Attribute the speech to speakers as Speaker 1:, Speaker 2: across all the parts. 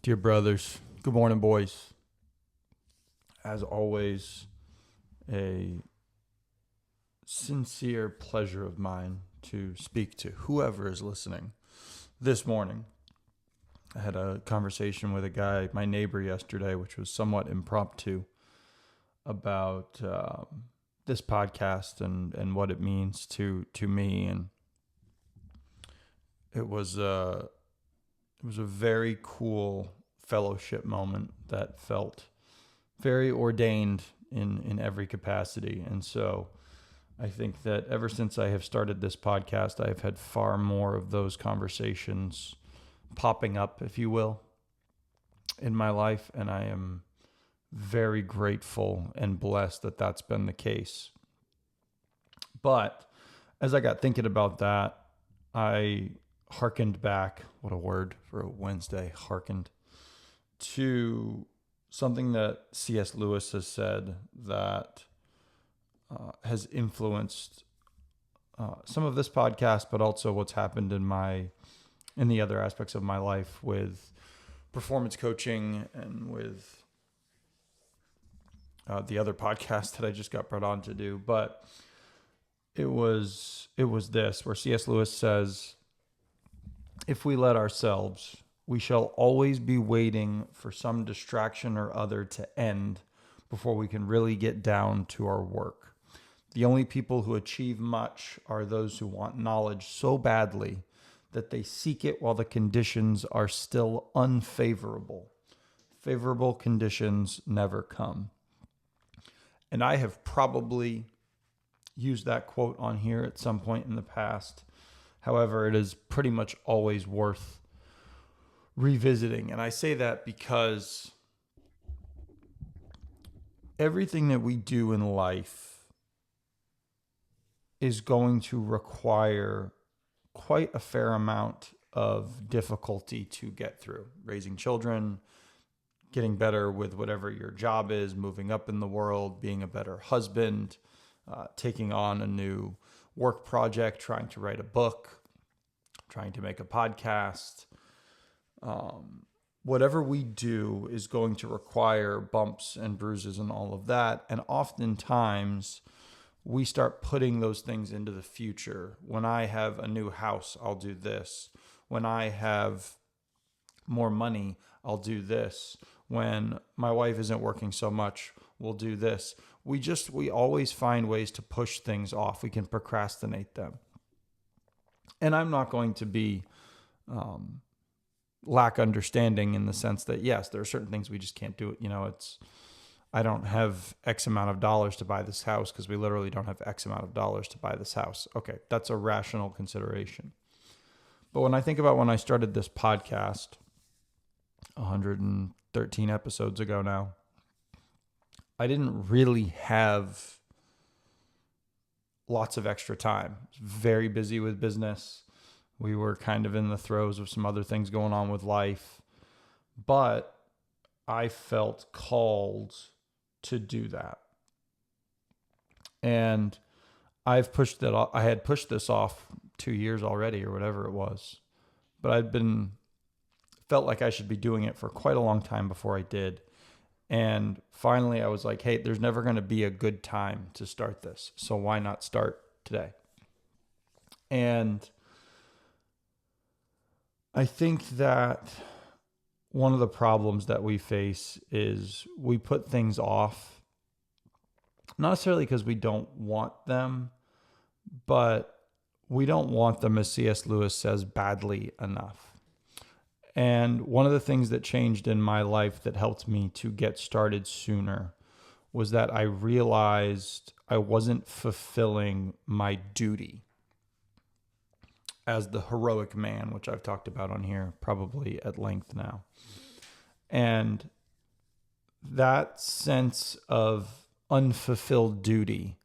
Speaker 1: Dear brothers, good morning, boys. As always, a sincere pleasure of mine to speak to whoever is listening this morning. I had a conversation with a guy, my neighbor, yesterday, which was somewhat impromptu, about this podcast and what it means to me. And it was a very cool fellowship moment that felt very ordained in every capacity. And so I think that ever since I have started this podcast, I have had far more of those conversations popping up, if you will, in my life. And I am very grateful and blessed that that's been the case. But as I got thinking about that, I hearkened back, what a word for a Wednesday, hearkened, to something that C.S. Lewis has said that has influenced some of this podcast, but also what's happened in the other aspects of my life with performance coaching and with the other podcast that I just got brought on to do. But it was this, where C.S. Lewis says, if we let ourselves, we shall always be waiting for some distraction or other to end before we can really get down to our work. The only people who achieve much are those who want knowledge so badly that they seek it while the conditions are still unfavorable. Favorable conditions never come. And I have probably used that quote on here at some point in the past. However, it is pretty much always worth revisiting. And I say that because everything that we do in life is going to require quite a fair amount of difficulty to get through. Raising children, getting better with whatever your job is, moving up in the world, being a better husband, taking on a new work project, trying to write a book, trying to make a podcast. Whatever we do is going to require bumps and bruises and all of that. And oftentimes we start putting those things into the future. When I have a new house, I'll do this. When I have more money, I'll do this. When my wife isn't working so much, we'll do this. We always find ways to push things off. We can procrastinate them. And I'm not going to be lack understanding in the sense that, yes, there are certain things we just can't do. I don't have X amount of dollars to buy this house because we literally don't have X amount of dollars to buy this house. Okay, that's a rational consideration. But when I think about when I started this podcast 113 episodes ago now, I didn't really have lots of extra time. I was very busy with business. We were kind of in the throes of some other things going on with life. But I felt called to do that. And I've pushed that off. I had pushed this off 2 years already or whatever it was. But felt like I should be doing it for quite a long time before I did. And finally I was like, hey, there's never going to be a good time to start this. So why not start today? And I think that one of the problems that we face is we put things off, not necessarily because we don't want them, but we don't want them, as C.S. Lewis says, badly enough. And one of the things that changed in my life that helped me to get started sooner was that I realized I wasn't fulfilling my duty as the heroic man, which I've talked about on here probably at length now. And that sense of unfulfilled duty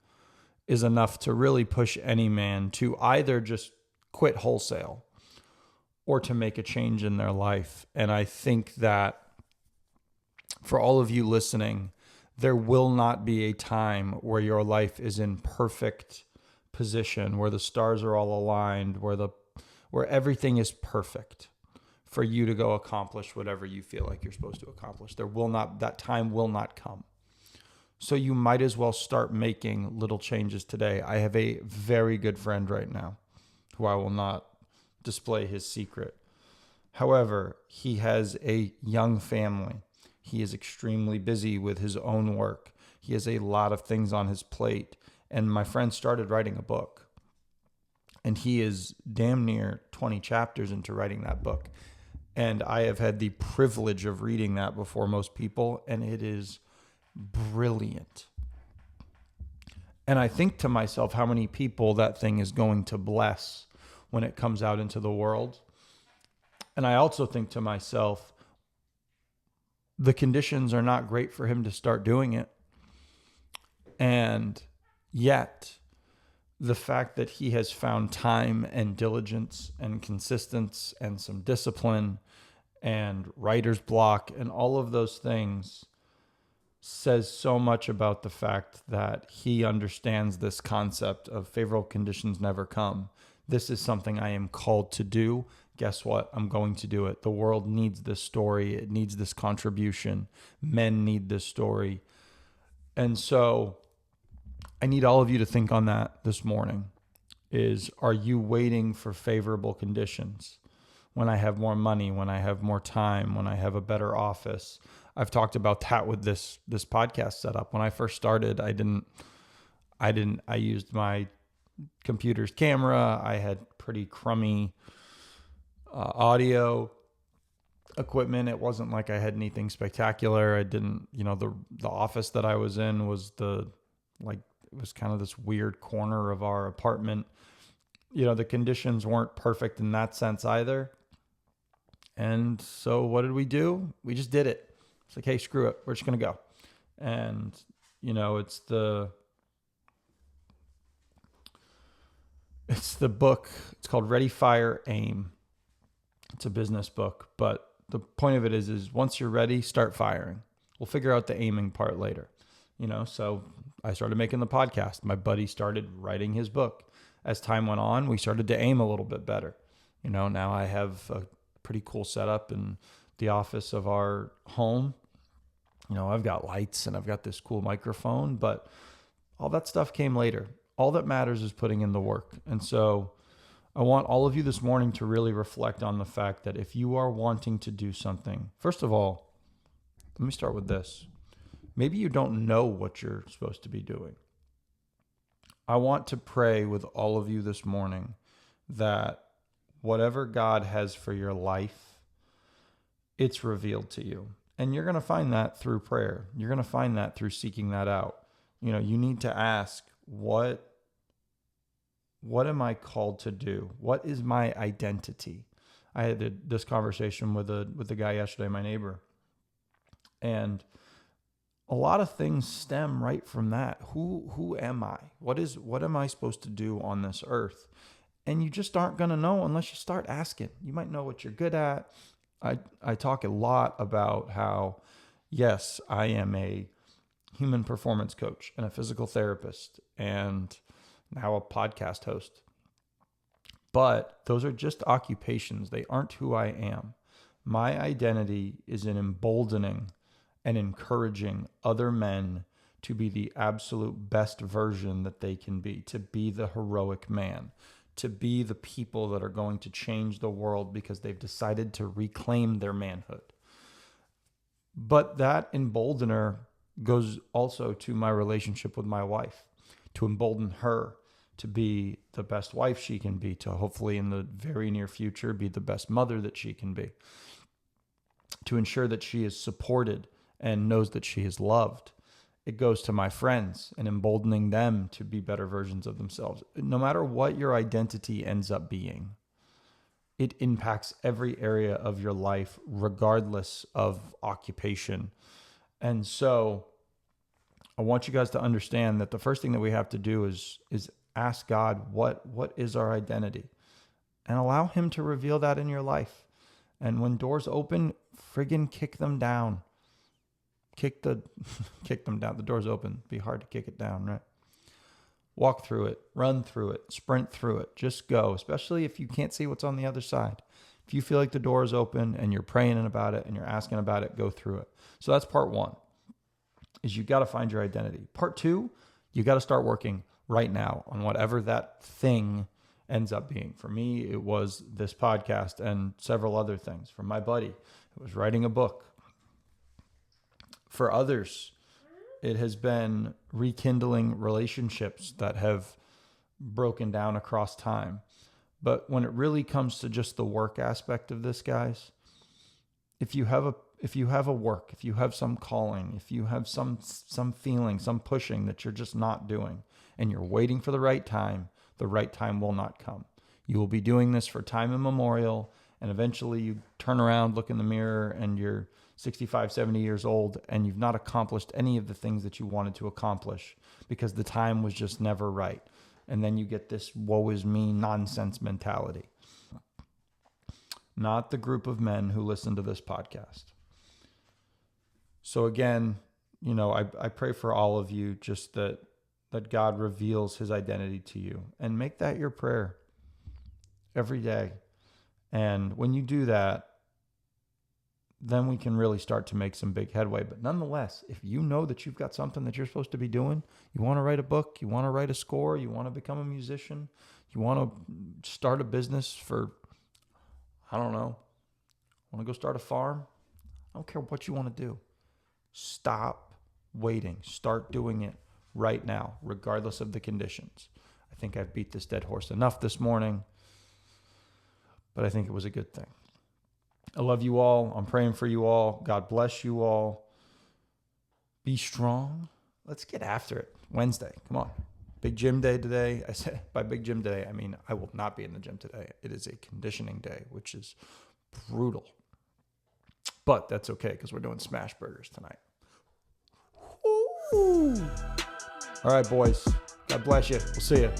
Speaker 1: is enough to really push any man to either just quit wholesale or to make a change in their life. And I think that for all of you listening, there will not be a time where your life is in perfect position, where the stars are all aligned, where everything is perfect. for you to go accomplish whatever you feel like you're supposed to accomplish. That time will not come. So you might as well start making little changes today. I have a very good friend right now who I will not display his secret. However, he has a young family. He is extremely busy with his own work. He has a lot of things on his plate. And my friend started writing a book. And he is damn near 20 chapters into writing that book. And I have had the privilege of reading that before most people. And it is brilliant. And I think to myself how many people that thing is going to bless when it comes out into the world. And I also think to myself, the conditions are not great for him to start doing it. And yet, the fact that he has found time and diligence and consistency and some discipline and writer's block and all of those things says so much about the fact that he understands this concept of favorable conditions never come. This is something I am called to do. Guess what? I'm going to do it. The world needs this story. It needs this contribution. Men need this story. And so I need all of you to think on that this morning. Are you waiting for favorable conditions? When I have more money, when I have more time, when I have a better office. I've talked about that with this podcast setup. When I first started, I used my computer's camera. I had pretty crummy audio equipment. It wasn't like I had anything spectacular. I didn't, the office that I was in was it was kind of this weird corner of our apartment. The conditions weren't perfect in that sense either. And so what did we do? We just did it. It's like, hey, screw it. We're just going to go. And, it's the book. It's called Ready, Fire, Aim. It's a business book. But the point of it is once you're ready, start firing. We'll figure out the aiming part later. So I started making the podcast. My buddy started writing his book. As time went on, we started to aim a little bit better. Now I have a pretty cool setup in the office of our home. I've got lights and I've got this cool microphone, but all that stuff came later. All that matters is putting in the work. And so I want all of you this morning to really reflect on the fact that if you are wanting to do something, first of all, let me start with this. Maybe you don't know what you're supposed to be doing. I want to pray with all of you this morning that whatever God has for your life, it's revealed to you. And you're going to find that through prayer. You're going to find that through seeking that out. You need to ask, what am I called to do? What is my identity? I had this conversation with the guy yesterday, my neighbor. And a lot of things stem right from that. Who am I? What am I supposed to do on this earth? And you just aren't going to know unless you start asking. You might know what you're good at. I talk a lot about how, yes, I am a human performance coach and a physical therapist and now a podcast host. But those are just occupations. They aren't who I am. My identity is in emboldening and encouraging other men to be the absolute best version that they can be, to be the heroic man, to be the people that are going to change the world because they've decided to reclaim their manhood. But that emboldener goes also to my relationship with my wife, to embolden her to be the best wife she can be, to hopefully in the very near future be the best mother that she can be, to ensure that she is supported and knows that she is loved. It goes to my friends and emboldening them to be better versions of themselves. No matter what your identity ends up being, it impacts every area of your life, regardless of occupation. And so I want you guys to understand that the first thing that we have to do is ask God, what is our identity? And allow him to reveal that in your life. And when doors open, friggin' kick them down. Kick them down. The door's open. It'd be hard to kick it down, right? Walk through it, run through it, sprint through it. Just go, especially if you can't see what's on the other side. If you feel like the door is open and you're praying about it and you're asking about it, go through it. So that's part one, is you got to find your identity. Part two, you got to start working right now on whatever that thing ends up being. For me, it was this podcast and several other things. For my buddy, it was writing a book. For others, it has been rekindling relationships that have broken down across time. But when it really comes to just the work aspect of this, guys, if you have a work, if you have some calling, if you have some feeling, some pushing that you're just not doing, and you're waiting for the right time will not come. You will be doing this for time immemorial, and eventually you turn around, look in the mirror, and you're 65, 70 years old, and you've not accomplished any of the things that you wanted to accomplish because the time was just never right. And then you get this woe is me nonsense mentality. Not the group of men who listen to this podcast. So again, I pray for all of you, just that God reveals his identity to you, and make that your prayer every day. And when you do that, then we can really start to make some big headway. But nonetheless, if you know that you've got something that you're supposed to be doing, you want to write a book, you want to write a score, you want to become a musician, you want to start a business for, I don't know, want to go start a farm? I don't care what you want to do. Stop waiting. Start doing it right now, regardless of the conditions. I think I've beat this dead horse enough this morning, but I think it was a good thing. I love you all. I'm praying for you all. God bless you all. Be strong. Let's get after it. Wednesday. Come on. Big gym day today. I said by big gym day, I mean I will not be in the gym today. It is a conditioning day, which is brutal. But that's okay because we're doing smash burgers tonight. Ooh. All right, boys. God bless you. We'll see you.